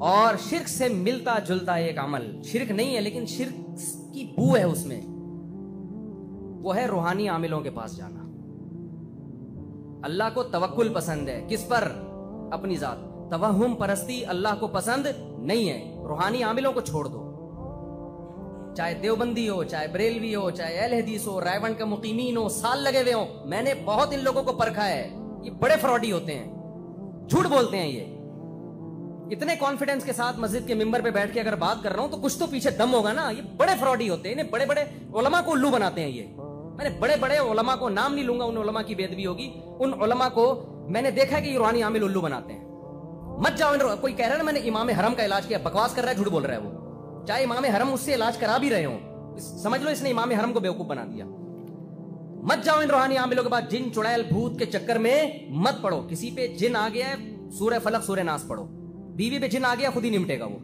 اور شرک سے ملتا جلتا ایک عمل، شرک نہیں ہے لیکن شرک کی بو ہے اس میں، وہ ہے روحانی عاملوں کے پاس جانا۔ اللہ کو توکل پسند ہے، کس پر؟ اپنی ذات۔ توہم پرستی اللہ کو پسند نہیں ہے، روحانی عاملوں کو چھوڑ دو، چاہے دیوبندی ہو، چاہے بریلوی ہو، چاہے اہل حدیث ہو، رائے کا مقیمین ہو، سال لگے ہوئے ہوں، میں نے بہت ان لوگوں کو پرکھا ہے، یہ بڑے فراڈی ہوتے ہیں، جھوٹ بولتے ہیں، یہ اتنے کانفیڈنس کے ساتھ مسجد کے ممبر پہ بیٹھ کے اگر بات کر رہا ہوں تو کچھ تو پیچھے دم ہوگا نا، یہ بڑے فراڈی ہوتے ہیں، انہیں بڑے بڑے علماء کو الو بناتے ہیں، یہ میں نے بڑے بڑے علماء کو، نام نہیں لوں گا، ان علماء کی بے ادبی ہوگی، ان علماء کو میں نے دیکھا کہ یہ روحانی عامل الو بناتے ہیں۔ مت جاؤ، کوئی کہہ رہا ہے نا میں نے امام حرم کا علاج کیا، بکواس کر رہا ہے، جھوٹ بول رہا ہے وہ، چاہے امام حرم اس سے علاج کرا بھی رہے ہوں، سمجھ لو اس نے امام حرم کو بیوقوف بنا دیا۔ مت جاؤ ان روحانی عاملوں کے بعد، جن چڑیل بھوت کے چکر میں مت پڑو، کسی پہ جن آ گیا ہے سورہ فلق سورہ ناس پڑھو، بیوی پہ جن آ گیا خود ہی نمٹے گا، وہ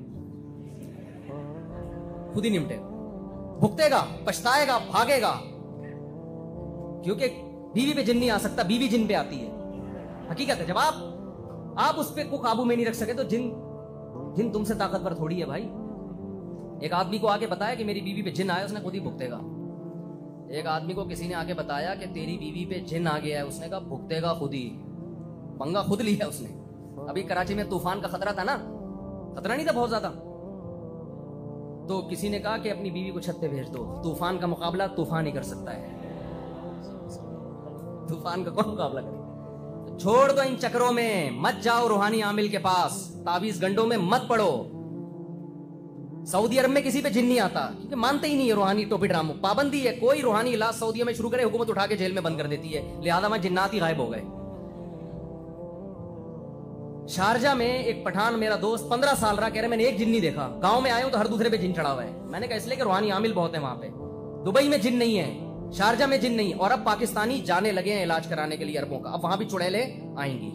خود ہی نمٹے گا، بھگتے گا، پچھتائے گا، بھاگے گا، کیونکہ بیوی پہ جن نہیں آ سکتا، بیوی جن پہ آتی ہے، حقیقت ہے۔ جب آپ اس پہ کو قابو میں نہیں رکھ سکے تو جن تم سے طاقتور تھوڑی ہے بھائی۔ ایک آدمی کو آ کے بتایا کہ میری بیوی پہ جن آیا، اس نے خود ہی بھگتے گا۔ ایک آدمی کو کسی نے آ کے بتایا کہ تیری بیوی پہ جن آ گیا ہے، اس نے کہا بھگتے گا خود ہی، پنگا خود لیا اس نے۔ ابھی کراچی میں طوفان کا خطرہ تھا نا، خطرہ نہیں تھا بہت زیادہ، تو کسی نے کہا کہ اپنی بیوی کو چھت پہ بھیج دو، طوفان کا مقابلہ طوفان ہی کر سکتا ہے، طوفان کا کون مقابلہ کرے؟ چھوڑ دو ان چکروں میں، مت جاؤ روحانی عامل کے پاس، تعویذ گنڈوں میں مت پڑو۔ سعودی عرب میں کسی پہ جن نہیں آتا کیونکہ مانتے ہی نہیں ہے روحانی ٹوپی ڈراموں، پابندی ہے، کوئی روحانی علاج سعودیہ میں شروع کرے حکومت اٹھا کے جیل میں بند کر دیتی ہے، لہذا وہاں جنات ہی غائب ہو گئے۔ شارجہ میں ایک پٹھان میرا دوست 15 سال رہا، کہہ رہے میں نے ایک جن نہیں دیکھا، گاؤں میں آیا ہوں تو ہر دوسرے پہ جن چڑھا ہوا ہے، میں نے کہا اس لیے کہ روحانی عامل بہت ہیں وہاں پہ، دبئی میں جن نہیں ہے، شارجہ میں جن نہیں، اور اب پاکستانی جانے لگے ہیں علاج کرانے کے لیے عربوں کا، اب وہاں بھی چڑیلیں آئیں گی۔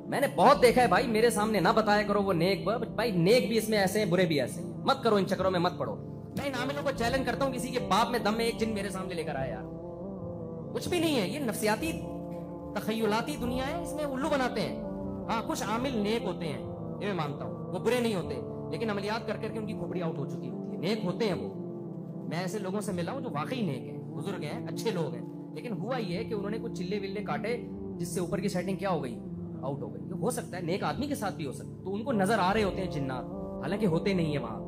میں نے بہت دیکھا ہے بھائی، میرے سامنے نہ بتایا کرو وہ نیک، بھائی نیک بھی اس میں ایسے ہیں، برے بھی ایسے ہیں، مت کرو ان چکروں میں، مت پڑو۔ میں ان عاملوں کو چیلنج کرتا ہوں، کسی کے باپ میں دم میں ایک جن میرے سامنے لے کر آیا یار، کچھ بھی نہیں ہے، یہ نفسیاتی تخیلاتی دنیا ہے، اس میں الو بناتے ہیں۔ ہاں کچھ عامل نیک ہوتے ہیں، یہ میں مانتا ہوں، وہ برے نہیں ہوتے، لیکن عملیات کر کر کے ان کی کھوپڑی آؤٹ ہو چکی ہوتی ہے، نیک ہوتے ہیں وہ، میں ایسے لوگوں سے ملا ہوں جو واقعی نیک ہیں، بزرگ ہیں، اچھے لوگ ہیں، لیکن ہوا یہ ہے کہ انہوں نے کچھ چلے ولے کاٹے جس سے اوپر کی سیٹنگ کیا ہو گئی، آؤٹ ہو گئی۔ یہ ہو سکتا ہے نیک آدمی کے ساتھ بھی ہو سکتا ہے، تو ان کو نظر آ رہے ہوتے ہیں جنات، حالانکہ ہوتے نہیں ہیں وہاں،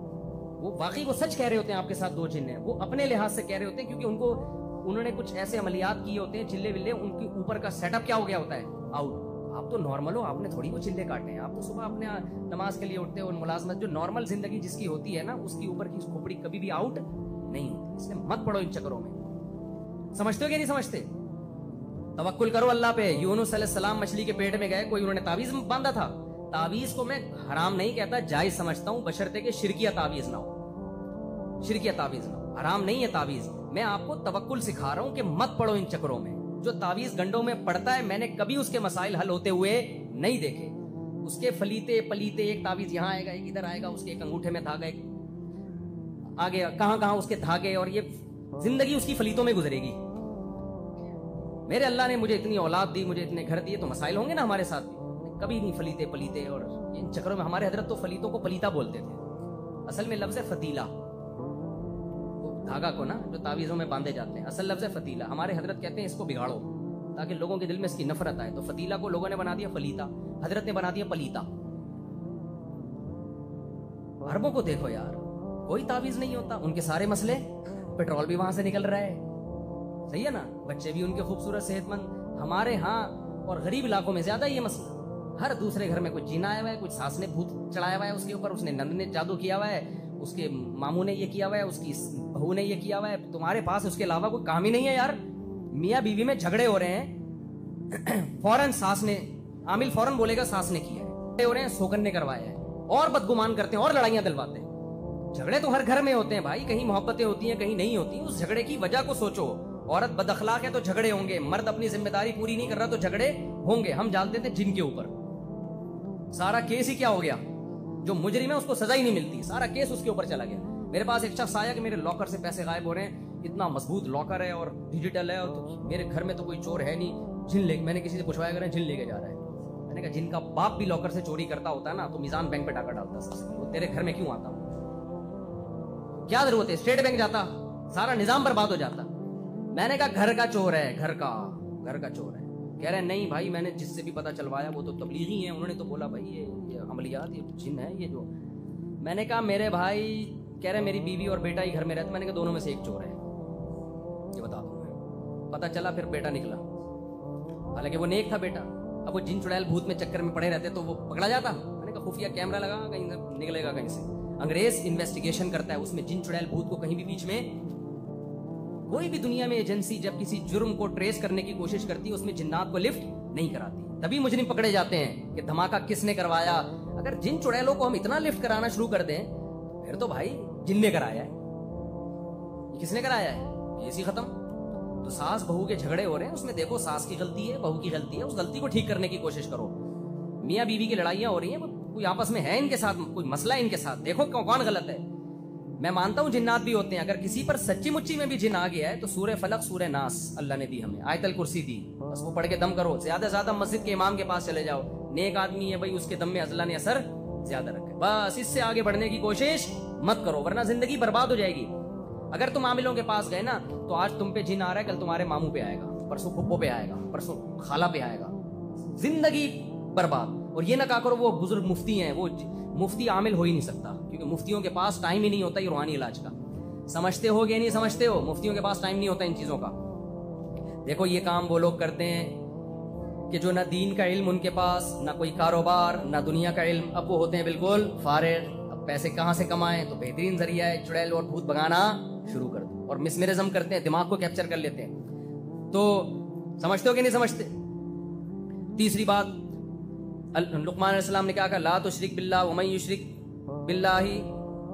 وہ واقعی وہ سچ کہہ رہے ہوتے ہیں آپ کے ساتھ 2 جن ہیں، وہ اپنے لحاظ سے کہہ رہے ہوتے ہیں کیونکہ انہوں نے کچھ ایسے عملیات کیے ہوتے ہیں، چلے ولے ان کے اوپر کا سیٹ اپ کیا ہو گیا ہوتا ہے، آؤٹ۔ آپ تو نارمل ہو، آپ نے تھوڑی وہ چلے کاٹے ہیں، آپ تو صبح اپنے نماز کے لیے اٹھتے ہو، ملازمت جو نارمل زندگی جس کی ہوتی ہے نا، اس کی اوپر کی کھوپڑی کبھی بھی آؤٹ نہیں ہوتی، اس لیے مت پڑو ان چکروں میں۔ سمجھتے ہو کہ نہیں سمجھتے؟ توکل کرو اللہ پہ۔ یونس علیہ السلام مچھلی کے پیٹ میں گئے، کوئی انہوں نے تعویذ باندھا تھا؟ تعویذ کو میں حرام نہیں کہتا، جائز سمجھتا ہوں، بشرطے کہ شرکیہ تعویذ نہ ہو، شرکیہ تعویذ نہ ہو، حرام نہیں ہے تعویذ۔ میں آپ کو توکل سکھا رہا ہوں کہ مت پڑو ان چکروں میں۔ جو تعویذ گنڈوں میں پڑتا ہے، میں نے کبھی اس کے مسائل حل ہوتے ہوئے نہیں دیکھے، اس کے فلیتے پلیتے، ایک تعویذ یہاں آئے گا، ایک ادھر آئے گا، اس کے ایک انگوٹھے میں دھاگا، ایک آگے کہاں کہاں اس کے دھاگے، اور یہ زندگی اس کی فلیتوں میں گزرے گی۔ میرے اللہ نے مجھے اتنی اولاد دی، مجھے اتنے گھر دیے، تو مسائل ہوں گے نا ہمارے ساتھ بھی، کبھی نہیں فلیتے پلیتے اور ان چکروں میں۔ ہمارے حضرت تو فلیتوں کو پلیتا بولتے تھے، اصل میں لفظ ہے فتیلہ، دھاگا کو نا جو تعویذوں میں باندھے جاتے ہیں، اصل لفظ ہے فتیلہ۔ ہمارے حضرت کہتے ہیں اس کو بگاڑو تاکہ لوگوں کے دل میں اس کی نفرت آئے، تو فتیلہ کو لوگوں نے بنا دیا فلیتا، حضرت نے بنا دیا پلیتا۔ عربوں کو دیکھو یار، کوئی تعویذ نہیں ہوتا، ان کے سارے مسئلے، پیٹرول بھی وہاں سے نکل رہا ہے، صحیح ہے نا، بچے بھی ان کے خوبصورت صحت مند۔ ہمارے ہاں اور غریب علاقوں میں زیادہ یہ مسئلہ، ہر دوسرے گھر میں کوئی جن آیا ہوا ہے، کچھ ساس نے بھوت چڑھایا ہوا ہے اس کے اوپر، اس نے نند نے جادو کیا ہوا ہے، اس کے ماموں نے یہ کیا ہوا ہے، اس کی بہو نے یہ کیا ہوا ہے۔ تمہارے پاس اس کے علاوہ کوئی کام ہی نہیں ہے یار۔ میاں بیوی میں جھگڑے ہو رہے ہیں، فوراً ساس نے، عامل فوراً بولے گا ساس نے کیا ہے، ہو رہے ہیں سوگن نے کروایا ہے، اور بدگمان کرتے ہیں اور لڑائیاں دلواتے ہیں۔ جھگڑے تو ہر گھر میں ہوتے ہیں بھائی، کہیں محبتیں ہوتی ہیں کہیں نہیں ہوتی، اس جھگڑے کی وجہ کو سوچو۔ عورت بد اخلاق ہے تو جھگڑے ہوں گے، مرد اپنی ذمہ داری پوری نہیں کر رہا تو جھگڑے ہوں گے۔ ہم جانتے تھے جن کے اوپر سارا کیس ہی کیا ہو گیا، جو مجرم ہے اس کو سزا ہی نہیں ملتی، سارا کیس اس کے اوپر چلا گیا۔ میرے پاس ایک شخص آیا کہ میرے لاکر سے پیسے غائب ہو رہے ہیں، اتنا مضبوط لاکر ہے اور ڈیجیٹل ہے، اور میرے گھر میں تو کوئی چور ہے نہیں، جن لے، میں نے کسی سے پوچھوایا کریں جن لے کے جا رہا ہے۔ میں نے کہا جن کا باپ بھی لاکر سے چوری کرتا ہوتا ہے نا تو میزان بینک پہ ڈاکہ ڈالتا ہے، وہ تیرے گھر میں کیوں آتا؟ کیا ضرورت ہے؟ اسٹیٹ بینک جاتا، سارا نظام برباد ہو جاتا۔ میں نے کہا گھر کا چور ہے، گھر کا چور ہے۔ کہہ رہے نہیں بھائی میں نے جس سے بھی پتا چلوایا وہ تو تبلیغی ہیں، انہوں نے تو بولا بھائی یہ عملیات یہ جن ہے یہ جو۔ میں نے کہا میرے بھائی، کہہ رہے میری بیوی اور بیٹا ہی گھر میں رہتے۔ میں نے کہا دونوں میں سے ایک چور ہے، یہ بتا دوں میں۔ پتا چلا پھر بیٹا نکلا، حالانکہ وہ نیک تھا بیٹا۔ اب وہ جن چڑیل بھوت میں چکر میں پڑے رہتے تو وہ پکڑا جاتا۔ میں نے کہا خفیہ کیمرہ لگا، کہیں نکلے گا کہیں سے۔ انگریز انویسٹیگیشن کرتا ہے، اس میں جن چڑیل بھوت کو کہیں بھی بیچ میں، کوئی بھی دنیا میں ایجنسی جب کسی جرم کو ٹریس کرنے کی کوشش کرتی ہے اس میں جنات کو لفٹ نہیں کراتی، تبھی مجرم پکڑے جاتے ہیں کہ دھماکہ کس نے کروایا۔ اگر جن چڑیلوں کو ہم اتنا لفٹ کرانا شروع کر دیں پھر تو بھائی جن نے کرایا ہے، کس نے کرایا ہے؟ اسی ختم۔ تو ساس بہو کے جھگڑے ہو رہے ہیں، اس میں دیکھو ساس کی غلطی ہے، بہو کی غلطی ہے، اس غلطی کو ٹھیک کرنے کی کوشش کرو۔ میاں بیوی کی لڑائیاں ہو رہی ہیں، کوئی آپس میں ہے ان کے ساتھ کوئی مسئلہ ہے ان کے ساتھ، دیکھو کون غلط ہے۔ میں مانتا ہوں جنات بھی ہوتے ہیں، اگر کسی پر سچی مچی میں بھی جن آ گیا ہے تو سورہ فلق سورہ ناس اللہ نے دی ہمیں، آیت الکرسی دی، بس وہ پڑھ کے دم کرو۔ زیادہ سے زیادہ مسجد کے امام کے پاس چلے جاؤ، نیک آدمی ہے بھائی، اس کے دم میں اللہ نے اثر زیادہ رکھے، بس اس سے آگے بڑھنے کی کوشش مت کرو ورنہ زندگی برباد ہو جائے گی۔ اگر تم عاملوں کے پاس گئے نا تو آج تم پہ جن آ رہا ہے، کل تمہارے ماموں پہ آئے گا، پرسوں پھپھو پہ آئے گا، پرسوں خالہ پہ آئے گا، زندگی برباد۔ اور یہ نہ کہا کرو وہ بزرگ مفتی ہیں، وہ مفتی عامل ہو ہی نہیں سکتا، کیونکہ مفتیوں کے پاس ٹائم ہی نہیں ہوتا یہ روحانی علاج کا۔ سمجھتے ہو کہ نہیں سمجھتے ہو؟ مفتیوں کے پاس ٹائم نہیں ہوتا ان چیزوں کا۔ دیکھو یہ کام وہ لوگ کرتے ہیں کہ جو نہ دین کا علم ان کے پاس، نہ کوئی کاروبار، نہ دنیا کا علم، اب وہ ہوتے ہیں بالکل فارغ۔ اب پیسے کہاں سے کمائیں؟ تو بہترین ذریعہ ہے چڑیل اور بھوت بھگانا شروع کر دو، اور مسمرزم کرتے ہیں، دماغ کو کیپچر کر لیتے ہیں۔ تو سمجھتے ہو کہ نہیں سمجھتے؟ تیسری بات، لقمان علیہ السلام نے کیا کہا؟ لا تشرک باللہ ومن یشرک باللہ،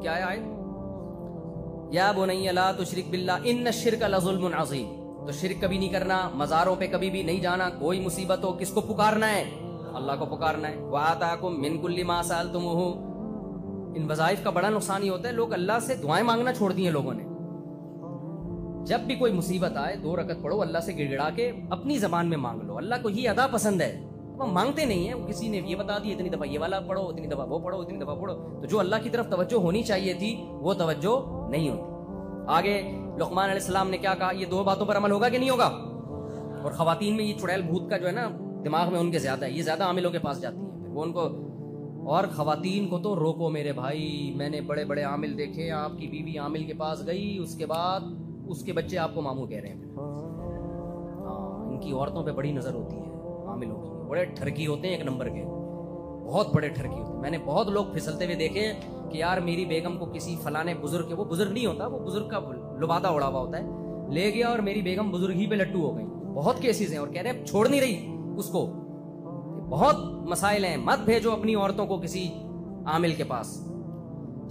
کیا ہے آیت؟ یا بنی لا تشرک باللہ ان الشرک لظلم عظیم۔ تو شرک کبھی نہیں کرنا، مزاروں پہ کبھی بھی نہیں جانا، کوئی مصیبت ہو کس کو پکارنا ہے؟ اللہ کو پکارنا ہے۔ وآتاکم من کل ما سألتموہ۔ ان وظائف کا بڑا نقصان یہ ہوتا ہے لوگ اللہ سے دعائیں مانگنا چھوڑ دی ہیں لوگوں نے۔ جب بھی کوئی مصیبت آئے 2 رکعت پڑھو، اللہ سے گڑ گڑا کے اپنی زبان میں مانگ لو، اللہ کو یہ ادا پسند ہے۔ ہم مانگتے نہیں ہیں، کسی نے یہ بتا دی اتنی دفعہ یہ والا پڑھو، اتنی دفعہ وہ پڑھو، اتنی دفعہ پڑھو، تو جو اللہ کی طرف توجہ ہونی چاہیے تھی وہ توجہ نہیں ہوتی۔ آگے لقمان علیہ السلام نے کیا کہا؟ یہ 2 باتوں پر عمل ہوگا کہ نہیں ہوگا؟ اور خواتین میں یہ چڑیل بھوت کا جو ہے نا دماغ میں ان کے زیادہ ہے، یہ زیادہ عاملوں کے پاس جاتی ہیں، وہ ان کو، اور خواتین کو تو روکو میرے بھائی۔ میں نے بڑے بڑے عامل دیکھے، آپ کی بیوی عامل کے پاس گئی، اس کے بعد اس کے بچے آپ کو ماموں کہہ رہے ہیں۔ ہاں، ان کی عورتوں پہ بڑی نظر ہوتی ہے عاملوں کی، بڑے ٹھرکی ہوتے ہیں، ایک نمبر کے، بہت بڑے ٹھرکی ہوتے ہیں۔ میں نے بہت لوگ پھسلتے ہوئے دیکھے کہ یار میری بیگم کو کسی فلانے بزرگ کے، وہ بزرگ نہیں ہوتا، وہ بزرگ کا لبادہ اڑا ہوا ہوتا ہے، لے گیا اور میری بیگم بزرگ ہی پہ لٹو ہو گئی۔ بہت کیسز ہیں، اور کہہ رہے ہیں چھوڑ نہیں رہی اس کو۔ بہت مسائل ہیں، مت بھیجو اپنی عورتوں کو کسی عامل کے پاس،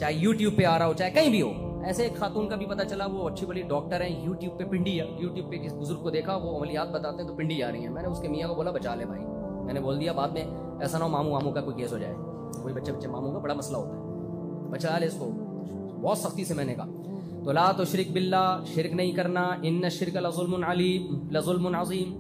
چاہے یوٹیوب پہ آ رہا ہو چاہے کہیں بھی ہو۔ ایسے ایک خاتون کا بھی پتا چلا، وہ اچھی بڑی ڈاکٹر ہیں، یوٹیوب پہ پنڈی، یوٹیوب پہ کس بزرگ کو دیکھا وہ عملیات بتاتے ہیں تو پنڈی آ رہی ہیں۔ میں نے اس کے میاں کو بولا بچا لے بھائی، میں نے بول دیا بعد میں ایسا نہ ہو ماموں کا کوئی کیس ہو جائے، کوئی بچے ماموں کا بڑا مسئلہ ہوتا ہے، بچا لے اس کو، بہت سختی سے میں نے کہا۔ تو لا تشرک باللہ، شرک نہیں کرنا، ان الشرک لظلم عظیم،